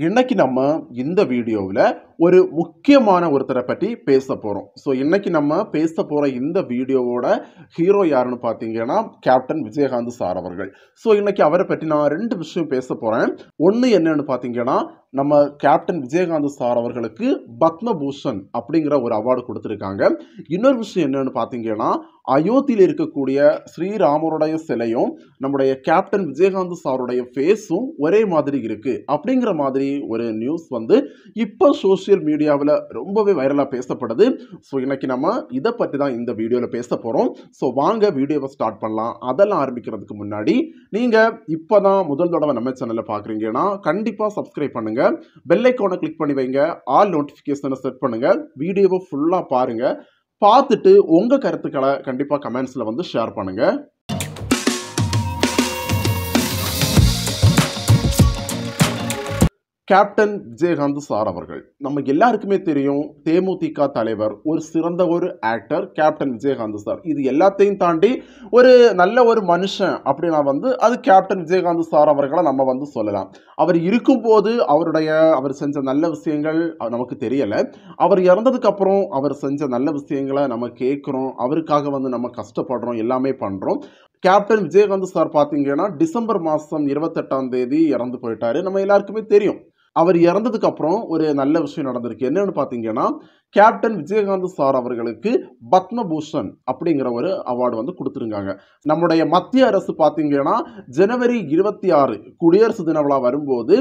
இன்னைக்கு நம்ம இந்த வீடியோவில் ஒரு முக்கியமான ஒருத்தரை பற்றி பேச போகிறோம். ஸோ இன்னைக்கு நம்ம பேச போகிற இந்த வீடியோவோட ஹீரோ யாருன்னு பார்த்தீங்கன்னா கேப்டன் விஜயகாந்த் சார் அவர்கள். ஸோ இன்னைக்கு அவரை பற்றி நான் ரெண்டு விஷயம் பேச போகிறேன். ஒன்று என்னன்னு பார்த்தீங்கன்னா, நம்ம கேப்டன் விஜயகாந்த் சார் அவர்களுக்கு பத்மபூஷன் அப்படிங்கிற ஒரு அவார்டு கொடுத்துருக்காங்க. இன்னொரு விஷயம் என்னன்னு பார்த்தீங்கன்னா, அயோத்தியில் இருக்கக்கூடிய ஸ்ரீராமருடைய சிலையும் நம்முடைய கேப்டன் விஜயகாந்த் சாருடைய ஃபேஸும் ஒரே மாதிரி இருக்கு அப்படிங்கிற மாதிரி ஒரு நியூஸ் வந்து இப்போ சோஷியல் மீடியாவில் ரொம்பவே வைரலாக பேசப்படுது. ஸோ இன்னைக்கு நம்ம இதை பற்றி தான் இந்த வீடியோவில் பேச போகிறோம். ஸோ வாங்க வீடியோவை ஸ்டார்ட் பண்ணலாம். அதெல்லாம் ஆரம்பிக்கிறதுக்கு முன்னாடி நீங்கள் இப்போ தான் முதல் தடவை நம்ம சேனலில் பார்க்குறீங்கன்னா கண்டிப்பாக சப்ஸ்கிரைப் பண்ணுங்கள், பெல் ஐக்கானை கிளிக் பண்ணி வைங்க, ஆல் நோட்டிஃபிகேஷனை செட் பண்ணுங்கள், வீடியோவை ஃபுல்லாக பாருங்கள். பார்த்துட்டு உங்கள் கருத்துக்களை கண்டிப்பாக கமெண்ட்ஸில் வந்து ஷேர் பண்ணுங்கள். கேப்டன் விஜயகாந்த் சார் அவர்கள் நம்ம எல்லாருக்குமே தெரியும், தேமுதிக தலைவர், ஒரு சிறந்த ஒரு ஆக்டர் கேப்டன் விஜயகாந்த் சார். இது எல்லாத்தையும் தாண்டி ஒரு நல்ல ஒரு மனுஷன் அப்படின்னா வந்து அது கேப்டன் விஜயகாந்த் சார் அவர்களை நம்ம வந்து சொல்லலாம். அவர் இருக்கும்போது அவர் செஞ்ச நல்ல விஷயங்கள் நமக்கு தெரியலை. அவர் இறந்ததுக்கு அப்புறம் அவர் செஞ்ச நல்ல விஷயங்களை நம்ம கேட்குறோம், அவருக்காக வந்து நம்ம கஷ்டப்படுறோம், எல்லாமே பண்ணுறோம். கேப்டன் விஜயகாந்த் சார் பார்த்தீங்கன்னா டிசம்பர் மாதம் 28ஆம் தேதி இறந்து போயிட்டாரு. நம்ம எல்லாருக்குமே தெரியும். அவர் இறந்ததுக்கு அப்புறம் ஒரு நல்ல விஷயம் நடந்திருக்கு. என்னன்னு பார்த்தீங்கன்னா, கேப்டன் விஜயகாந்த் சார் அவர்களுக்கு பத்மபூஷன் அப்படிங்கிற ஒரு அவார்டு வந்து கொடுத்துருக்காங்க. நம்முடைய மத்திய அரசு பார்த்தீங்கன்னா ஜனவரி 26 குடியரசு தின விழா வரும்போது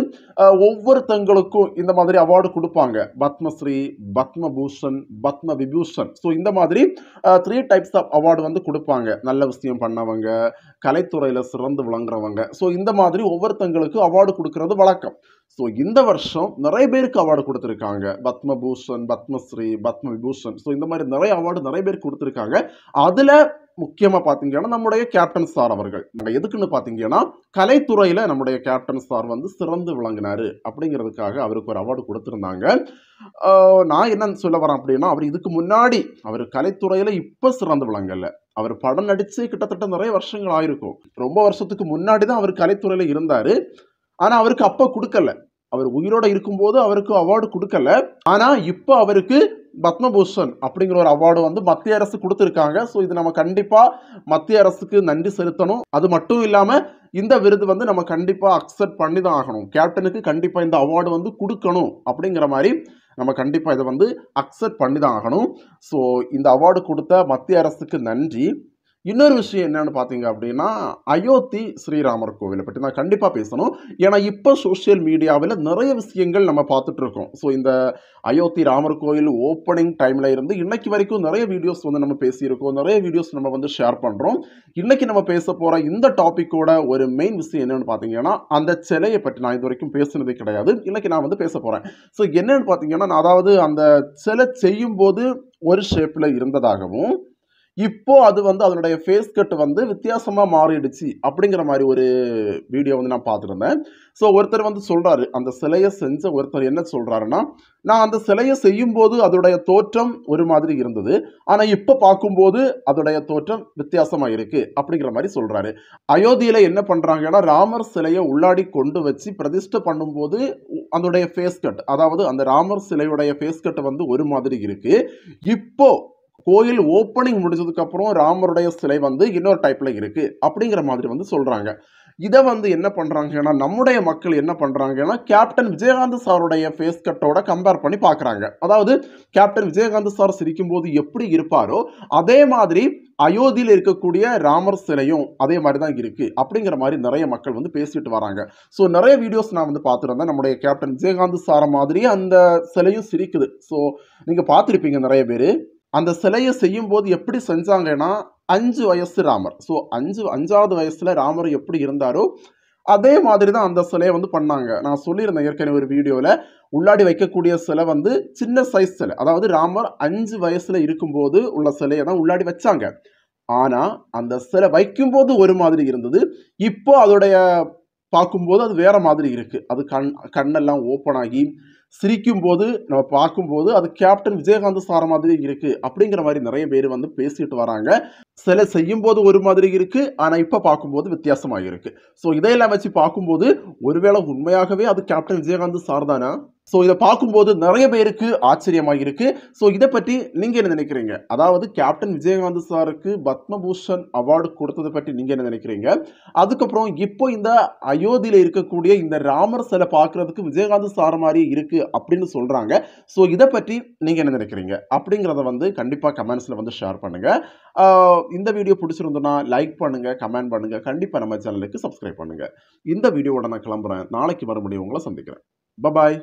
ஒவ்வொருத்தங்களுக்கும் இந்த மாதிரி அவார்டு கொடுப்பாங்க. பத்மஸ்ரீ, பத்மபூஷன், பத்ம விபூஷன். ஸோ இந்த மாதிரி 3 டைப்ஸ் ஆஃப் அவார்டு வந்து கொடுப்பாங்க. நல்ல விஷயம் பண்ணவங்க, கலைத்துறையில் சிறந்து விளங்குறவங்க. ஸோ இந்த மாதிரி ஒவ்வொருத்தங்களுக்கு அவார்டு கொடுக்கறது வழக்கம். ஸோ இந்த வருஷம் நிறைய பேருக்கு அவார்டு கொடுத்துருக்காங்க. பத்மபூஷன், பத்மஸ்ரீ, பத்ம விபூஷன். ஸோ இந்த மாதிரி நிறைய அவார்டு நிறைய பேருக்கு கொடுத்துருக்காங்க. அதில் முக்கியமாக பார்த்தீங்கன்னா நம்முடைய கேப்டன் சார் அவர்கள் எதுக்குன்னு பார்த்தீங்கன்னா, கலைத்துறையில் நம்முடைய கேப்டன் சார் வந்து சிறந்து விளங்கினாரு அப்படிங்கிறதுக்காக அவருக்கு ஒரு அவார்டு கொடுத்துருந்தாங்க. நான் என்ன சொல்ல வரேன் அப்படின்னா, அவர் இதுக்கு முன்னாடி அவர் கலைத்துறையில் இப்போ சிறந்து விளங்கல. அவர் படம் நடித்து கிட்டத்தட்ட நிறைய வருஷங்கள் ஆயிருக்கும். ரொம்ப வருஷத்துக்கு முன்னாடி தான் அவர் கலைத்துறையில் இருந்தார். ஆனால் அவருக்கு அப்போ கொடுக்கல. அவர் உயிரோட இருக்கும்போது அவருக்கு அவார்டு கொடுக்கல. ஆனால் இப்போ அவருக்கு பத்மபூஷன் அப்படிங்கிற ஒரு அவார்டு வந்து மத்திய அரசு கொடுத்துருக்காங்க. ஸோ இது நம்ம கண்டிப்பாக மத்திய அரசுக்கு நன்றி செலுத்தணும். அது மட்டும் இல்லாமல் இந்த விருது வந்து நம்ம கண்டிப்பாக அக்செப்ட் பண்ணி தான் ஆகணும். கேப்டனுக்கு கண்டிப்பாக இந்த அவார்டு வந்து கொடுக்கணும் அப்படிங்கிற மாதிரி நம்ம கண்டிப்பாக இதை வந்து அக்செப்ட் பண்ணி தான் ஆகணும். ஸோ இந்த அவார்டு கொடுத்த மத்திய அரசுக்கு நன்றி. இன்னொரு விஷயம் என்னன்னு பார்த்தீங்க அப்படின்னா, அயோத்தி ஸ்ரீராமர் கோவிலை பற்றி நான் கண்டிப்பாக பேசணும். ஏன்னா இப்போ சோஷியல் மீடியாவில் நிறைய விஷயங்கள் நம்ம பார்த்துட்டு இருக்கோம். ஸோ இந்த அயோத்தி ராமர் கோவில் ஓப்பனிங் டைமில் இருந்து இன்னைக்கு வரைக்கும் நிறைய வீடியோஸ் வந்து நம்ம பேசியிருக்கோம், நிறைய வீடியோஸ் நம்ம வந்து ஷேர் பண்ணுறோம். இன்னைக்கு நம்ம பேச போகிற இந்த டாப்பிக்கோட ஒரு மெயின் விஷயம் என்னன்னு பார்த்தீங்கன்னா, அந்த சிலையை பற்றி நான் இது வரைக்கும் பேசுனதே கிடையாது. இன்னைக்கு நான் வந்து பேச போகிறேன். ஸோ என்னன்னு பார்த்தீங்கன்னா, அதாவது அந்த சிலை செய்யும்போது ஒரு ஷேப்பில் இருந்ததாகவும், இப்போ அது வந்து அதனுடைய ஃபேஸ் கட் வந்து வித்தியாசமாக மாறிடுச்சு அப்படிங்கிற மாதிரி ஒரு வீடியோ வந்து நான் பார்த்துருந்தேன். ஸோ ஒருத்தர் வந்து சொல்கிறாரு, அந்த சிலையை செஞ்ச ஒருத்தர் என்ன சொல்கிறாருன்னா, நான் அந்த சிலையை செய்யும்போது அதோடைய தோற்றம் ஒரு மாதிரி இருந்தது, ஆனால் இப்போ பார்க்கும்போது அதோடைய தோற்றம் வித்தியாசமாக இருக்குது அப்படிங்கிற மாதிரி சொல்கிறாரு. அயோத்தியில் என்ன பண்ணுறாங்கன்னா, ராமர் சிலையை உள்ளாடி கொண்டு வச்சு பிரதிஷ்டை பண்ணும்போது அதோடைய ஃபேஸ் கட், அதாவது அந்த ராமர் சிலையுடைய ஃபேஸ் கட் வந்து ஒரு மாதிரி இருக்குது. இப்போ கோயில் ஓப்பனிங் முடிஞ்சதுக்கு அப்புறம் ராமருடைய சிலை வந்து இன்னொரு டைப்ல இருக்கு அப்படிங்கிற மாதிரி வந்து சொல்றாங்க. இதை வந்து என்ன பண்றாங்கன்னா, நம்முடைய மக்கள் என்ன பண்றாங்கன்னா, கேப்டன் விஜயகாந்த் சாருடைய ஃபேஸ் கட்டோட கம்பேர் பண்ணி பார்க்குறாங்க. அதாவது கேப்டன் விஜயகாந்த் சார் சிரிக்கும் போது எப்படி இருப்பாரோ அதே மாதிரி அயோத்தியில் இருக்கக்கூடிய ராமர் சிலையும் அதே மாதிரி தான் இருக்கு அப்படிங்கிற மாதிரி நிறைய மக்கள் வந்து பேசிட்டு வராங்க. ஸோ நிறைய வீடியோஸ் நான் வந்து பார்த்துருந்தேன். நம்முடைய கேப்டன் விஜயகாந்த் சாரை மாதிரி அந்த சிலையும் சிரிக்குது. ஸோ நீங்க பார்த்துருப்பீங்க நிறைய பேர். அந்த சிலையை செய்யும் போது எப்படி செஞ்சாங்கன்னா, 5 வயசு ராமர். ஸோ 5வது வயசுல ராமர் எப்படி இருந்தாரோ அதே மாதிரி தான் அந்த சிலையை வந்து பண்ணாங்க. நான் சொல்லியிருந்தேன் ஏற்கனவே ஒரு வீடியோவில், உள்ளாடி வைக்கக்கூடிய சிலை வந்து சின்ன சைஸ் சிலை. அதாவது ராமர் 5 வயசுல இருக்கும்போது உள்ள சிலையை தான் உள்ளாடி வச்சாங்க. ஆனால் அந்த சிலை வைக்கும்போது ஒரு மாதிரி இருந்தது. இப்போ அதோடைய பார்க்கும்போது அது வேற மாதிரி இருக்கு. அது கண்ணெல்லாம் ஓப்பன் ஆகி சிரிக்கும்போது நம்ம பார்க்கும்போது அது கேப்டன் விஜயகாந்த் சார் மாதிரி இருக்கு அப்படிங்கிற மாதிரி நிறைய பேர் வந்து பேசிட்டு வராங்க. சில செய்யும்போது ஒரு மாதிரி இருக்கு, ஆனா இப்ப பார்க்கும்போது வித்தியாசமா இருக்கு. ஸோ இதையெல்லாம் வச்சு பார்க்கும்போது ஒருவேளை உண்மையாகவே அது கேப்டன் விஜயகாந்த் சார் தானா? ஸோ இத பார்க்கும்போது நெறைய பேருக்கு ஆச்சரியமா இருக்கு. ஸோ இத பத்தி நீங்க என்ன நினைக்கிறீங்க? அதாவது கேப்டன் விஜயகாந்த் சாருக்கு பத்மபூஷன் அவார்டு குடுத்தத பத்தி நீங்க என்ன நினைக்கிறீங்க? அதுக்கப்புறம் இப்போ இந்த அயோத்தியில இருக்கக்கூடிய இந்த ராமர் சிலை பார்க்கிறதுக்கு விஜயகாந்த் சார் மாரியே இருக்கு அப்படின்னு சொல்றாங்க. ஸோ இத பத்தி நீங்க என்ன நினைக்கிறீங்க? அப்படிங்கிறத வந்து கண்டிப்பா கமெண்ட்ஸ்ல வந்து ஷேர் பண்ணுங்க. ஆ இந்த வீடியோ பிடிச்சிருந்ததுன்னா லைக் பண்ணுங்க, கமெண்ட் பண்ணுங்க. கண்டிப்பா நம்ம சேனலுக்கு சப்ஸ்கிரைப் பண்ணுங்க. இந்த வீடியோவோட நான் கிளம்புறேன். நாளைக்கு மறுபடியும் உங்கள சந்திக்கிறேன். பாய்.